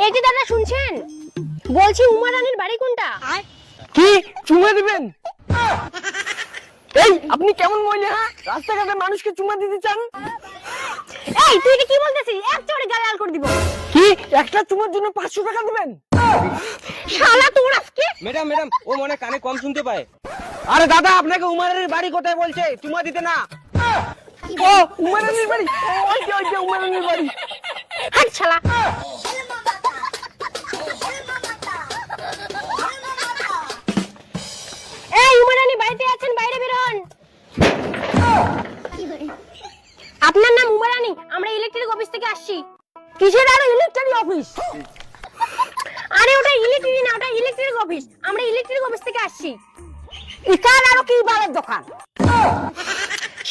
এই যে দাদা শুনছেন, বলছি উমা রানীর বাড়ি কোনটা? কি চুমা দিবেন? এই আপনি কেমন মহিলা? হ্যাঁ, রাস্তাঘাটে মানুষকে চুমা দিতে চান? এই তুই এটা কি বলতেছিস? এক চড়ে গাল লাল করে দিব। কি একটা চুমার জন্য 500 টাকা দিবেন? শালা তোর আজকে। ম্যাডাম ও মনে কানে কম শুনতে পায়। আরে দাদা আপনাকে উমারের বাড়ি কোথায় বলছে? চুমা দিতে না। ও উমারের বাড়ি, ওই যে উমারের বাড়ি। হাট শালা। এই উমা রানী বাড়িতে আছেন? বাইরে বের হন। আপনার নাম উমা রানী? আমরা ইলেকট্রিক অফিস থেকে আসছি। কিসের আরো ইলেকট্রিক অফিস? আরে ওটা ইলেকট্রিক না, ওটা ইলেকট্রিক অফিস। আমরা ইলেকট্রিক অফিস থেকে আসছি। ইকার আরো কি বালের দোকান?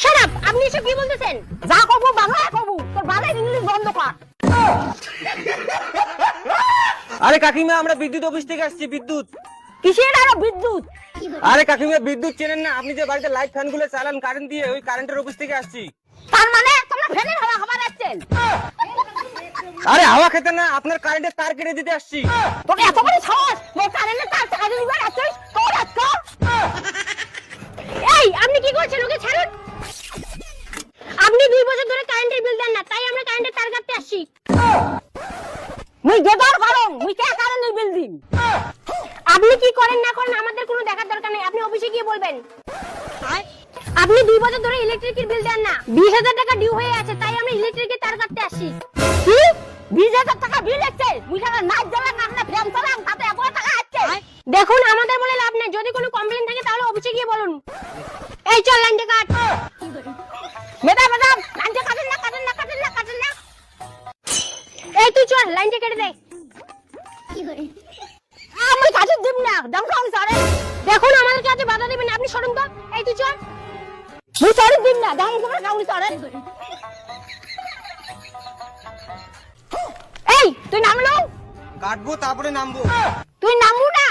Shut up! আপনি এসব কি বলতেছেন? যা কব বাংলায় কব, তোর বালের ইংলিশ বন্ধ কর। আরে কাকিমা আমরা বিদ্যুৎ অফিস থেকে আসছি। বিদ্যুৎ। কিসের আরো বিদ্যুৎ? আরে কাকিমা বিদ্যুৎ চেনেন না? আপনি যে বাড়িতে লাইট ফ্যান গুলো চালান কারেন্ট দিয়ে, ওই কারেন্টের অফিস থেকে আসছি। তার মানে তোমরা ফ্যানের হাওয়া খাবার আসছেন? আরে হাওয়া খেতে না, আপনার কারেন্টের তার কেটে দিতে আসছি। তোর এত বড় সাহস, মোর কারেন্টের তার চাকা দিয়ে দিবার আসছিস? তোর আজকে এই আপনি কি করছেন? ওকে ছাড়ুন। আপনি 2 বছর ধরে কারেন্টের বিল দেন না, তাই আমরা কারেন্টের তার কাটতে আসছি। মুই গেদার কারণ মুই কে কারেন্টের বিল দিম? আপনি কি করেন না করেন আমাদের কোনো দেখার দরকার নেই। আপনি অফিসে গিয়ে বলবেন। আপনি 2 বছর ধরে ইলেকট্রিকের বিল দেন না, 20,000 টাকা ডিউ হয়ে আছে, তাই আমরা ইলেকট্রিকের তার কাটতে আসছি। কি 20,000 টাকা বিল আসছে? মুই সারা নাচ জ্বালান না ফ্যান চালান, তাতে এত টাকা আসছে? দেখুন আমাদের বলে লাভ নেই, যদি কোনো কমপ্লেইন থাকে তাহলে অফিসে গিয়ে বলুন। এই চল লাইনটা কাট। ম্যাডাম লাইনটা কাটেন না। এই তুই চল লাইনটা কেটে দে। আমি কাছে দিম না, দাম কম সারে। দেখুন আমাদের কাছে বাধা দিবেন না, আপনি সরুন তো। এই তুই চল। মুই সারে দিম না, দাম কম কাউনি সারে। এই তুই নামলো। কাটবো তারপরে নামবো। তুই নামু না,